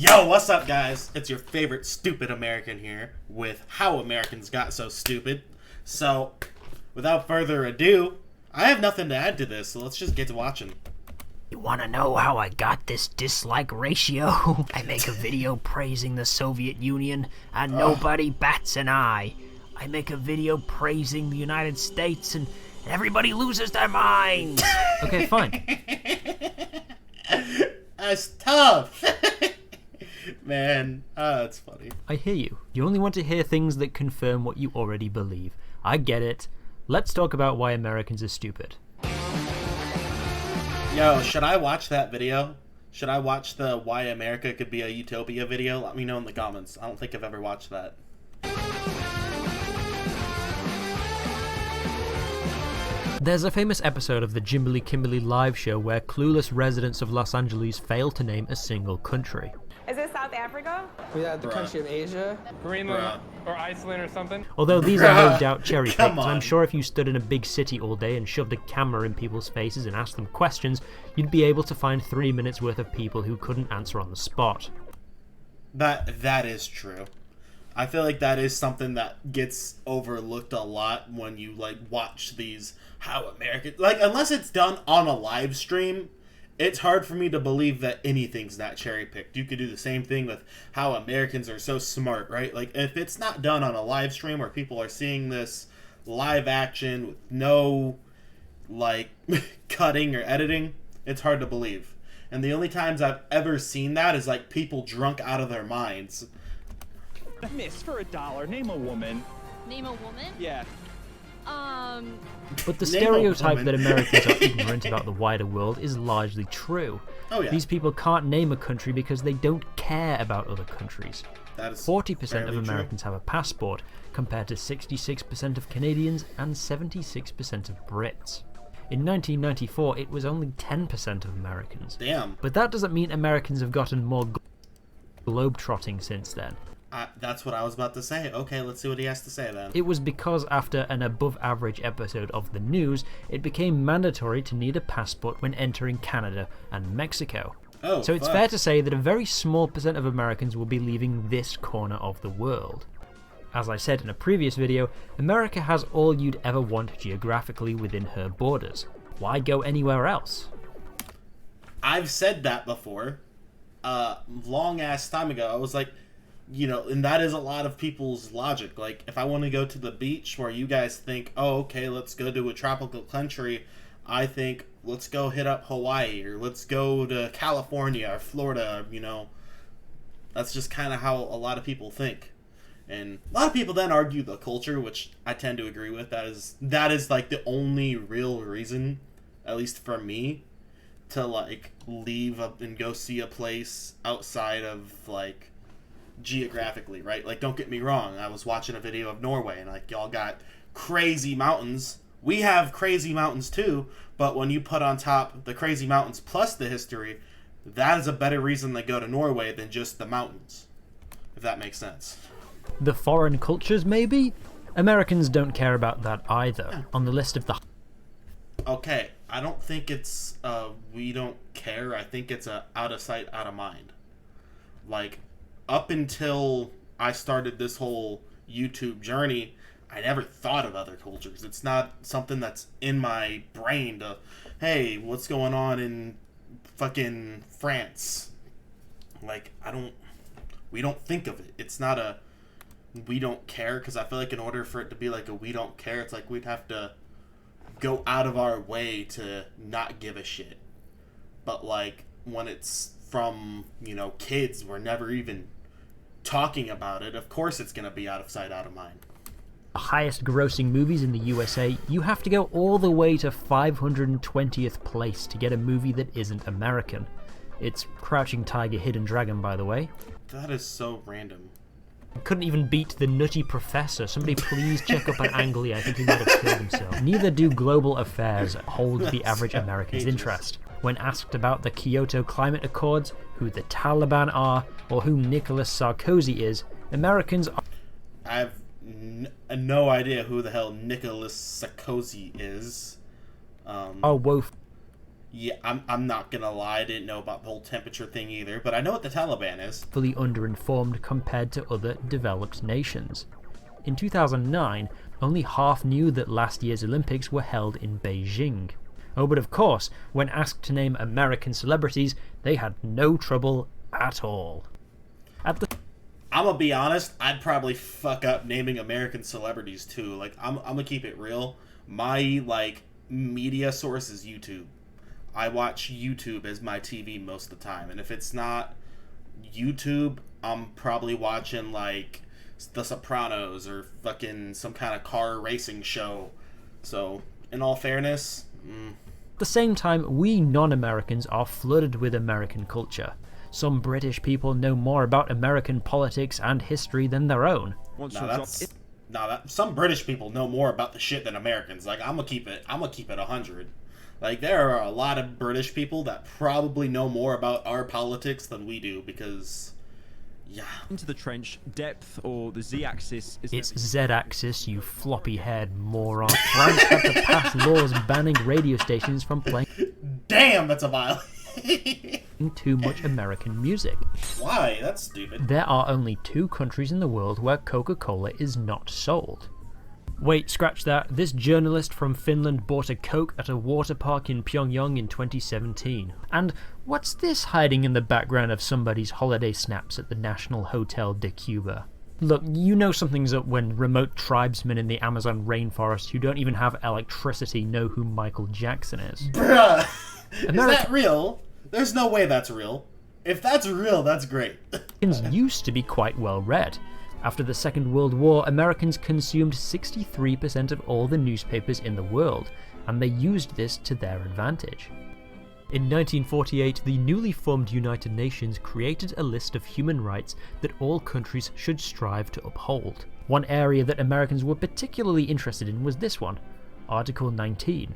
Yo, what's up, guys? It's your favorite stupid American here with How Americans Got So Stupid. So, without further ado, I have nothing to add to this, so let's just get to watching. You wanna know how I got this dislike ratio? I make a video praising the Soviet Union, and nobody bats an eye. I make a video praising the United States, and everybody loses their minds. Okay, fine. That's tough. Man, that's funny. I hear you. You only want to hear things that confirm what you already believe. I get it. Let's talk about why Americans are stupid. Yo, should I watch that video? Should I watch the Why America Could Be a Utopia video? Let me know in the comments. I don't think I've ever watched that. There's a famous episode of the Jimberly Kimberly live show where clueless residents of Los Angeles fail to name a single country. Is it South Africa? Yeah, the country of Asia. Greenland or Iceland or something. Although these are no doubt cherry Come picked, on. I'm sure if you stood in a big city all day and shoved a camera in people's faces and asked them questions, you'd be able to find 3 minutes worth of people who couldn't answer on the spot. That is true. I feel like that is something that gets overlooked a lot when you watch these How American, unless it's done on a live stream, it's hard for me to believe that anything's not cherry picked. You could do the same thing with How Americans Are So Smart, right? Like, if it's not done on a live stream where people are seeing this live action with no cutting or editing, it's hard to believe. And the only times I've ever seen that is people drunk out of their minds. Miss, for $1, name a woman. Name a woman? Yeah. But the Name a stereotype woman. that Americans are ignorant about the wider world is largely true. Oh, yeah. These people can't name a country because they don't care about other countries. That is 40% of fairly true. Americans have a passport, compared to 66% of Canadians and 76% of Brits. In 1994, it was only 10% of Americans. Damn. But that doesn't mean Americans have gotten more globe-trotting since then. That's what I was about to say. Okay, let's see what he has to say then. It was because after an above-average episode of the news, it became mandatory to need a passport when entering Canada and Mexico. Oh, So it's fuck. fair to say that a very small percent of Americans will be leaving this corner of the world. As I said in a previous video, America has all you'd ever want geographically within her borders. Why go anywhere else? I've said that before. Long ass time ago. I was like, and that is a lot of people's logic. Like, if I want to go to the beach where you guys think, oh, okay, let's go to a tropical country, I think, let's go hit up Hawaii, or let's go to California or Florida, That's just kind of how a lot of people think. And a lot of people then argue the culture, which I tend to agree with. That is the only real reason, at least for me, to leave up and go see a place outside of geographically, right? Don't get me wrong, I was watching a video of Norway and y'all got crazy mountains. We have crazy mountains too, but when you put on top the crazy mountains plus the history, that is a better reason to go to Norway than just the mountains, if that makes sense. The foreign cultures, maybe? Americans don't care about that either. On the list of the Okay, I don't think it's we don't care. I think it's a out of sight, out of mind. Up until I started this whole YouTube journey, I never thought of other cultures. It's not something that's in my brain to, hey, what's going on in fucking France? We don't think of it. It's not a we don't care, because I feel like in order for it to be a we don't care, it's we'd have to go out of our way to not give a shit. But when it's from, kids, we're never even talking about it. Of course it's going to be out of sight, out of mind. highest grossing movies in the USA, you have to go all the way to 520th place to get a movie that isn't American. It's Crouching Tiger, Hidden Dragon, by the way. That is so random. Couldn't even beat The Nutty Professor. Somebody please check up on Ang Lee. I think he might have killed himself. Neither do global affairs hold the average American's interest. When asked about the Kyoto Climate Accords, who the Taliban are, or who Nicolas Sarkozy is, Americans are... I have no idea who the hell Nicolas Sarkozy is. are woefully Yeah, I'm not gonna lie, I didn't know about the whole temperature thing either, but I know what the Taliban is. Fully underinformed compared to other developed nations. In 2009, only half knew that last year's Olympics were held in Beijing. Oh, but of course, when asked to name American celebrities, they had no trouble at all. I'm gonna be honest, I'd probably fuck up naming American celebrities too. Like, I'm gonna keep it real. My, like, media source is YouTube. I watch YouTube as my TV most of the time, and if it's not YouTube, I'm probably watching, like, The Sopranos or fucking some kind of car racing show. So, in all fairness... At the same time, we non-Americans are flooded with American culture. Some British people know more about American politics and history than their own. Some British people know more about the shit than Americans. Like, I'm gonna keep it 100. Like, there are a lot of British people that probably know more about our politics than we do, because, yeah. Into the trench, depth, or the z-axis is... It's z-axis, you floppy-haired moron. France had to pass laws banning radio stations from playing... Damn, that's a violation. Too much American music. Why? That's stupid. There are only 2 countries in the world where Coca-Cola is not sold. Wait, scratch that. This journalist from Finland bought a Coke at a water park in Pyongyang in 2017. And what's this hiding in the background of somebody's holiday snaps at the National Hotel de Cuba? Look, you know something's up when remote tribesmen in the Amazon rainforest who don't even have electricity know who Michael Jackson is. Bruh! Is that real? There's no way that's real. If that's real, that's great. Americans used to be quite well read. After the Second World War, Americans consumed 63% of all the newspapers in the world, and they used this to their advantage. In 1948, the newly formed United Nations created a list of human rights that all countries should strive to uphold. One area that Americans were particularly interested in was this one, Article 19.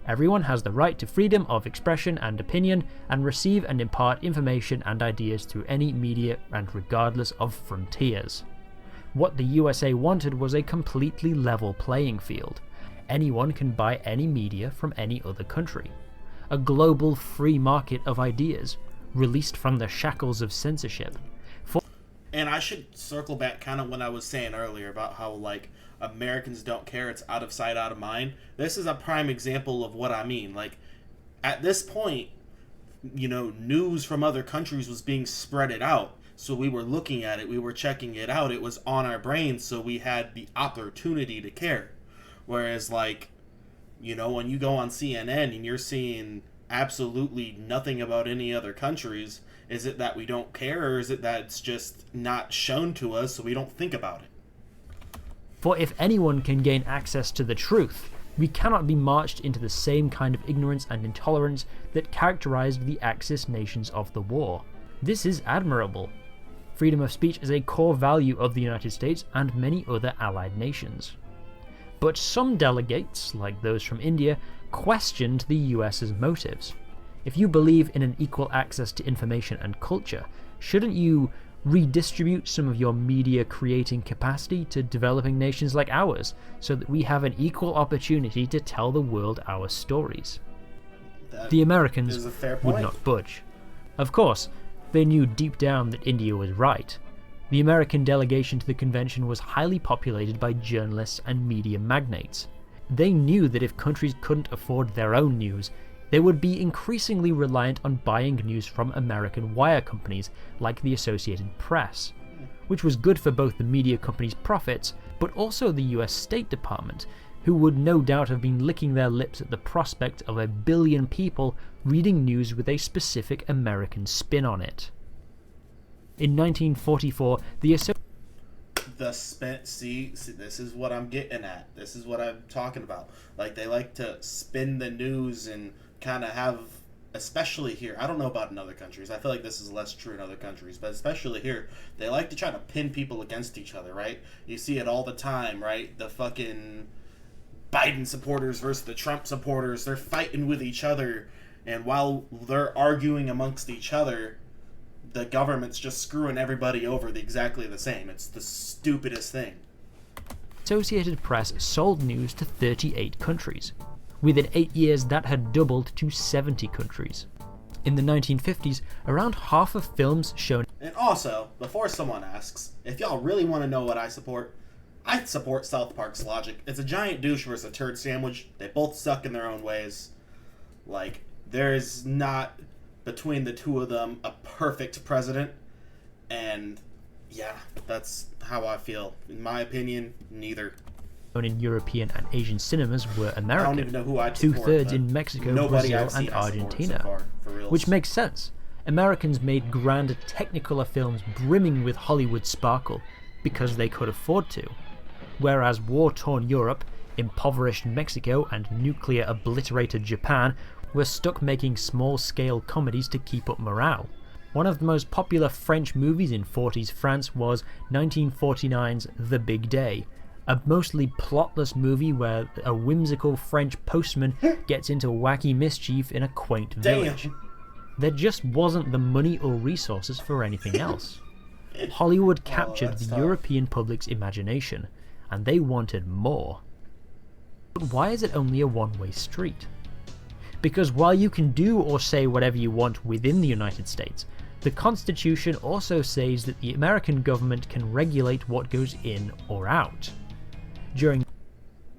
Everyone has the right to freedom of expression and opinion, and receive and impart information and ideas through any media and regardless of frontiers. What the USA wanted was a completely level playing field. Anyone can buy any media from any other country. A global free market of ideas, released from the shackles of censorship. And I should circle back kind of what I was saying earlier about how, like, Americans don't care, it's out of sight, out of mind. This is a prime example of what I mean. Like, at this point, you know, news from other countries was being spreaded out. So we were looking at it, we were checking it out, it was on our brains, so we had the opportunity to care. Whereas, like, you know, when you go on CNN and you're seeing absolutely nothing about any other countries, is it that we don't care, or is it that it's just not shown to us so we don't think about it? For if anyone can gain access to the truth, we cannot be marched into the same kind of ignorance and intolerance that characterized the Axis nations of the war. This is admirable. Freedom of speech is a core value of the United States and many other allied nations. But some delegates, like those from India, questioned the US's motives. If you believe in an equal access to information and culture, shouldn't you redistribute some of your media creating capacity to developing nations like ours, so that we have an equal opportunity to tell the world our stories? The Americans would not budge. Of course, they knew deep down that India was right. The American delegation to the convention was highly populated by journalists and media magnates. They knew that if countries couldn't afford their own news, they would be increasingly reliant on buying news from American wire companies like the Associated Press, which was good for both the media companies' profits, but also the US State Department, who would no doubt have been licking their lips at the prospect of 1 billion people reading news with a specific American spin on it. In 1944, see, this is what I'm getting at. This is what I'm talking about. Like, they like to spin the news and kind of have, especially here, I don't know about in other countries, I feel like this is less true in other countries, but especially here, they like to try to pin people against each other, right? You see it all the time, right? The fucking Biden supporters versus the Trump supporters, they're fighting with each other, and while they're arguing amongst each other, the government's just screwing everybody over exactly the same. It's the stupidest thing. Associated Press sold news to 38 countries. Within 8 years, that had doubled to 70 countries. In the 1950s, around half of films shown. And also, before someone asks, if y'all really want to know what I support South Park's logic. It's a giant douche versus a turd sandwich. They both suck in their own ways. Like, there's not, between the two of them, a perfect president. And, yeah, that's how I feel. In my opinion, neither. In European and Asian cinemas were American. I don't even know who I'd support, 2/3 in Mexico, Brazil, and Argentina. So far, for reals. Which makes sense. Americans made grand Technicolor films brimming with Hollywood sparkle because they could afford to. Whereas war-torn Europe, impoverished Mexico, and nuclear-obliterated Japan were stuck making small-scale comedies to keep up morale. One of the most popular French movies in 40s France was 1949's The Big Day, a mostly plotless movie where a whimsical French postman gets into wacky mischief in a quaint village. There just wasn't the money or resources for anything else. Hollywood captured the European public's imagination, and they wanted more. But why is it only a one-way street? Because while you can do or say whatever you want within the United States, the Constitution also says that the American government can regulate what goes in or out.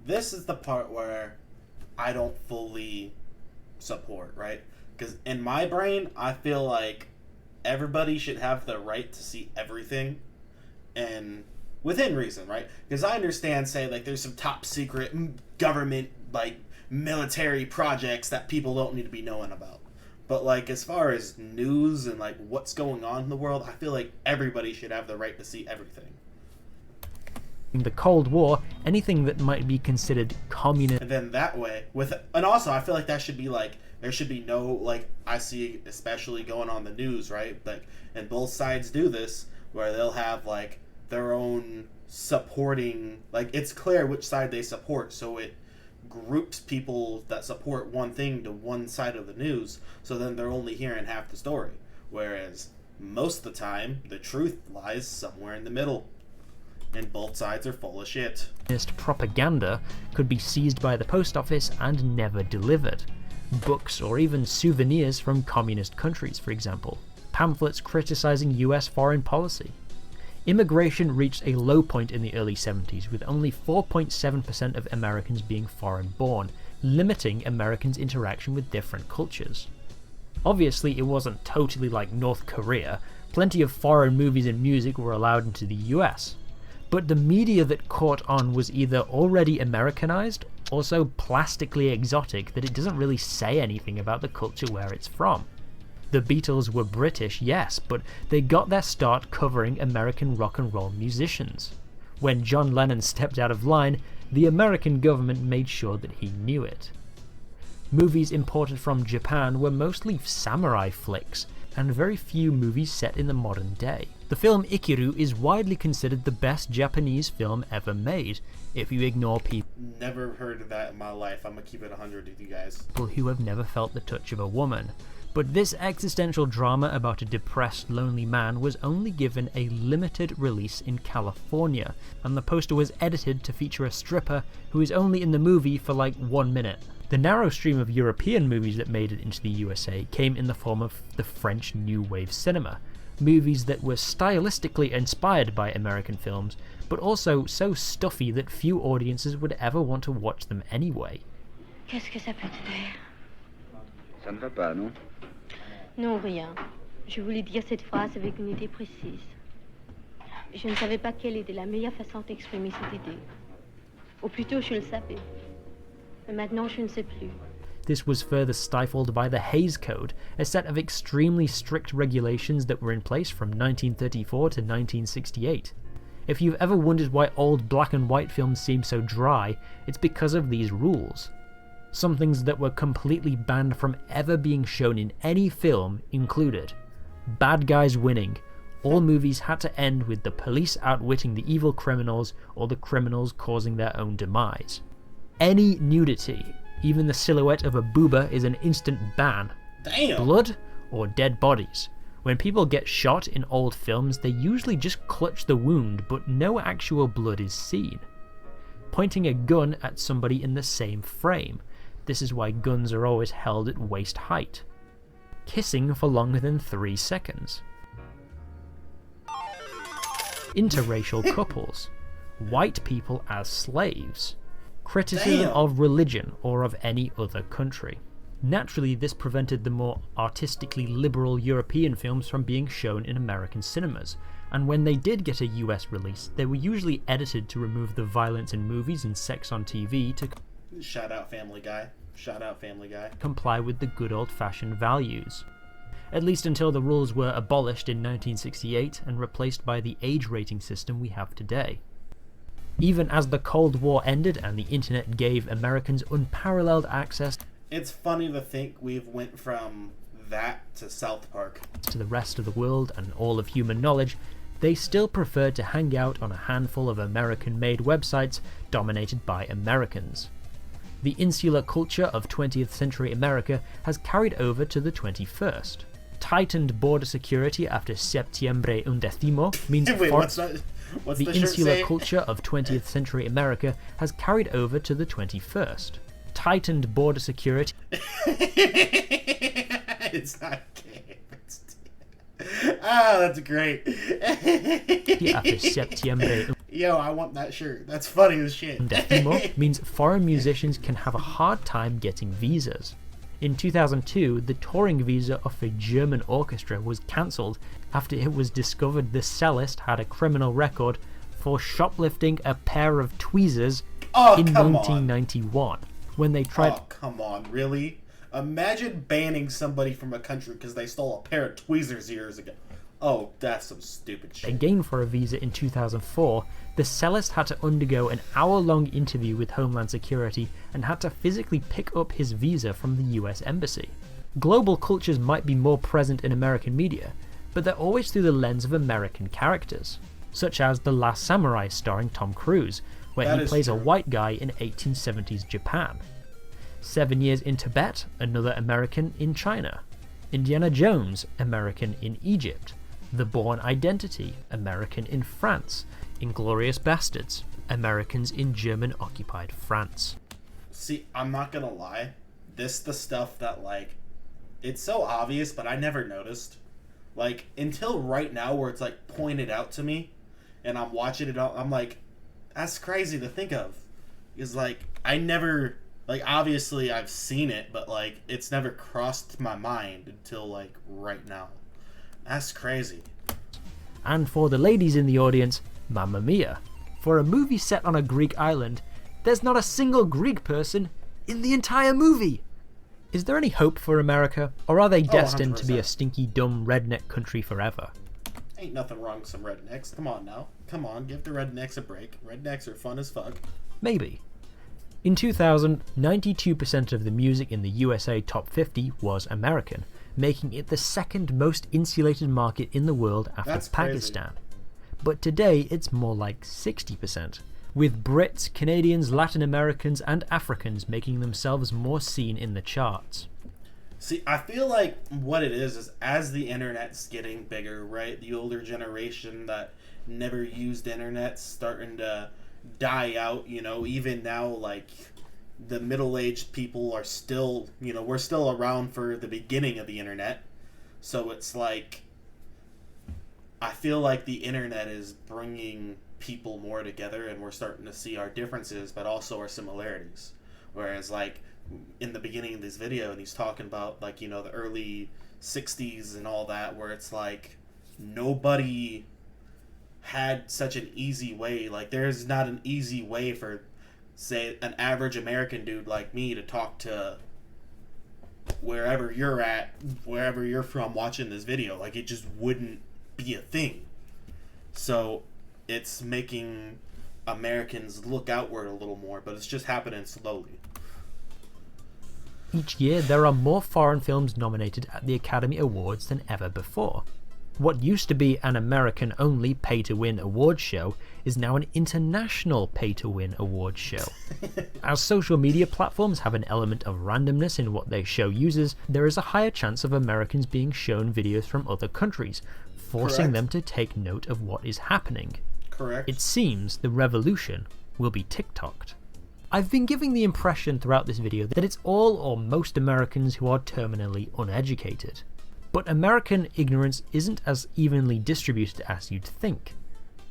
This is the part where I don't fully support, right? Because in my brain, I feel like everybody should have the right to see everything, and within reason, right? Because I understand, say, like, there's some top secret government, like, military projects that people don't need to be knowing about. But, like, as far as news and, like, what's going on in the world, I feel like everybody should have the right to see everything. In the Cold War, anything that might be considered communist. And then that way, and also I feel like that should be, like, there should be no, like, I see especially going on the news, right? Like, and both sides do this, where they'll have, like, their own supporting, like, it's clear which side they support, so it groups people that support one thing to one side of the news, so then they're only hearing half the story. Whereas most of the time, the truth lies somewhere in the middle, and both sides are full of shit. Propaganda could be seized by the post office and never delivered. Books or even souvenirs from communist countries, for example. Pamphlets criticizing US foreign policy. Immigration reached a low point in the early 70s, with only 4.7% of Americans being foreign-born, limiting Americans' interaction with different cultures. Obviously, it wasn't totally like North Korea. Plenty of foreign movies and music were allowed into the US. But the media that caught on was either already Americanized or so plastically exotic that it doesn't really say anything about the culture where it's from. The Beatles were British, yes, but they got their start covering American rock and roll musicians. When John Lennon stepped out of line, the American government made sure that he knew it. Movies imported from Japan were mostly samurai flicks, and very few movies set in the modern day. The film Ikiru is widely considered the best Japanese film ever made, if you ignore people Never heard of that in my life. I'm gonna keep it 100 with you guys. who have never felt the touch of a woman. But this existential drama about a depressed, lonely man was only given a limited release in California, and the poster was edited to feature a stripper who is only in the movie for like 1 minute. The narrow stream of European movies that made it into the USA came in the form of the French New Wave cinema, movies that were stylistically inspired by American films, but also so stuffy that few audiences would ever want to watch them anyway. Qu'est-ce que ça peut te faire? Ça ne va pas, non? Non, rien. Je voulais dire cette phrase avec une idée précise. Je ne savais pas quelle était la meilleure façon d'exprimer cette idée. Ou plutôt, je le savais. Mais maintenant, je ne sais plus. This was further stifled by the Hays Code, a set of extremely strict regulations that were in place from 1934 to 1968. If you've ever wondered why old black and white films seem so dry, it's because of these rules. Some things that were completely banned from ever being shown in any film included bad guys winning. All movies had to end with the police outwitting the evil criminals or the criminals causing their own demise. Any nudity, even the silhouette of a booba, is an instant ban. Damn! Blood or dead bodies. When people get shot in old films, they usually just clutch the wound, but no actual blood is seen. Pointing a gun at somebody in the same frame. This is why guns are always held at waist height. Kissing for longer than 3 seconds. Interracial couples. White people as slaves. Criticism of religion or of any other country. Naturally, this prevented the more artistically liberal European films from being shown in American cinemas, and when they did get a US release, they were usually edited to remove the violence in movies and sex on TV to shout out Family Guy. Shout out Family Guy. Comply with the good old-fashioned values. At least until the rules were abolished in 1968 and replaced by the age rating system we have today. Even as the Cold War ended and the internet gave Americans unparalleled access, it's funny to think we've went from that to South Park. To the rest of the world and all of human knowledge, they still preferred to hang out on a handful of American-made websites dominated by Americans. The insular culture of 20th century America has carried over to the 21st. Tightened border security after Septiembre Undécimo means What's the shirt insular say? culture of 20th century America has carried over to the 21st. Tightened border security. It's not gay. That's great. After Septiembre Yo, I want that shirt. That's funny as shit. Undécimo means foreign musicians can have a hard time getting visas. In 2002, the touring visa of a German orchestra was cancelled after it was discovered the cellist had a criminal record for shoplifting a pair of tweezers in 1991. When they tried... Oh, come on, really? Imagine banning somebody from a country because they stole a pair of tweezers years ago. Oh, that's some stupid shit. Again for a visa in 2004, the cellist had to undergo an hour-long interview with Homeland Security and had to physically pick up his visa from the US Embassy. Global cultures might be more present in American media, but they're always through the lens of American characters, such as The Last Samurai starring Tom Cruise, where he plays a white guy in 1870s Japan. 7 Years in Tibet, another American in China. Indiana Jones, American in Egypt. The Bourne Identity, American in France. Inglourious Bastards, Americans in German-occupied France. See, I'm not gonna lie. The stuff that, like, it's so obvious, but I never noticed. Like, until right now where it's, like, pointed out to me, and I'm watching it all, I'm like, that's crazy to think of. Because, like, I never... Like, obviously I've seen it, but, like, it's never crossed my mind until, like, right now. That's crazy. And for the ladies in the audience, Mamma Mia. For a movie set on a Greek island, there's not a single Greek person in the entire movie! Is there any hope for America, or are they destined to be a stinky, dumb redneck country forever? Ain't nothing wrong with some rednecks. Come on now. Come on, give the rednecks a break. Rednecks are fun as fuck. Maybe. In 2000, 92% of the music in the USA Top 50 was American, making it the second most insulated market in the world after Pakistan. But today it's more like 60%, with Brits, Canadians, Latin Americans and Africans making themselves more seen in the charts. See, I feel like what it is as the internet's getting bigger, right? The older generation that never used internet's starting to die out, you know, even now, like, the middle-aged people are still, you know, we're still around for the beginning of the internet. So it's like, I feel like the internet is bringing people more together, and we're starting to see our differences, but also our similarities. Whereas, like, in the beginning of this video, and he's talking about, like, you know, the early 60s and all that, where it's like, nobody had such an easy way. Like, there's not an easy way for, say, an average American dude like me to talk to wherever you're at, wherever you're from watching this video. Like, it just wouldn't be a thing. So it's making Americans look outward a little more, but it's just happening slowly. Each year there are more foreign films nominated at the Academy Awards than ever before. What used to be an American-only pay-to-win awards show is now an international pay-to-win awards show. As social media platforms have an element of randomness in what they show users, there is a higher chance of Americans being shown videos from other countries, forcing them to take note of what is happening. Correct. It seems the revolution will be TikToked. I've been giving the impression throughout this video that it's all or most Americans who are terminally uneducated. But American ignorance isn't as evenly distributed as you'd think.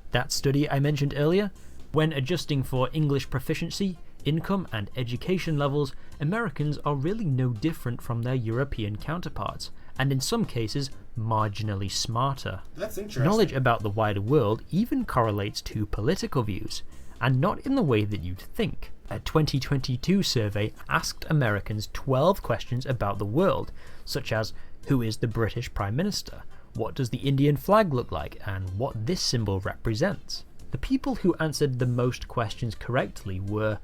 That study I mentioned earlier, when adjusting for English proficiency, income and education levels, Americans are really no different from their European counterparts, and in some cases marginally smarter. That's interesting. Knowledge about the wider world even correlates to political views, and not in the way that you'd think. A 2022 survey asked Americans 12 questions about the world, such as who is the British Prime Minister, what does the Indian flag look like, and what this symbol represents. The people who answered the most questions correctly were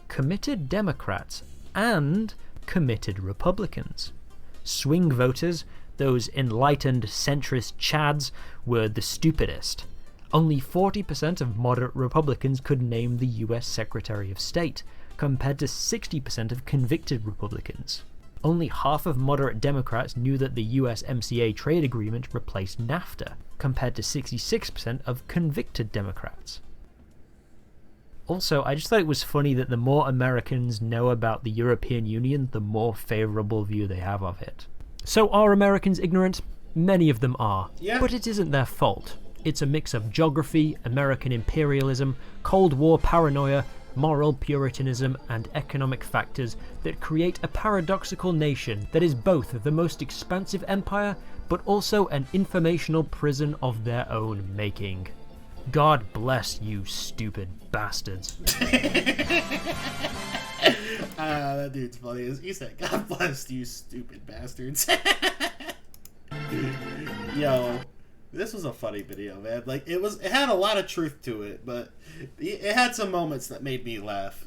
committed Democrats and committed Republicans. Swing voters, those enlightened centrist chads, were the stupidest. Only 40% of moderate Republicans could name the US Secretary of State, compared to 60% of convicted Republicans. Only half of moderate Democrats knew that the USMCA trade agreement replaced NAFTA, compared to 66% of convicted Democrats. Also, I just thought it was funny that the more Americans know about the European Union, the more favourable view they have of it. So are Americans ignorant? Many of them are, but it isn't their fault. It's a mix of geography, American imperialism, Cold War paranoia, moral puritanism and economic factors that create a paradoxical nation that is both the most expansive empire but also an informational prison of their own making. God bless you stupid bastards. That dude's funny. He said, God bless you stupid bastards. Yo, this was a funny video, man. Like, it had a lot of truth to it, but it had some moments that made me laugh.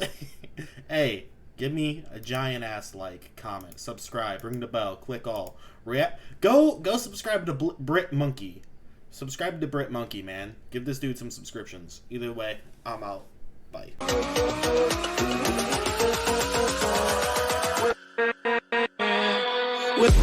Hey, give me a giant ass like, comment, subscribe, ring the bell, click all. Go subscribe to Brit Monkey. Subscribe to Brit Monkey, man. Give this dude some subscriptions. Either way, I'm out. Bye. With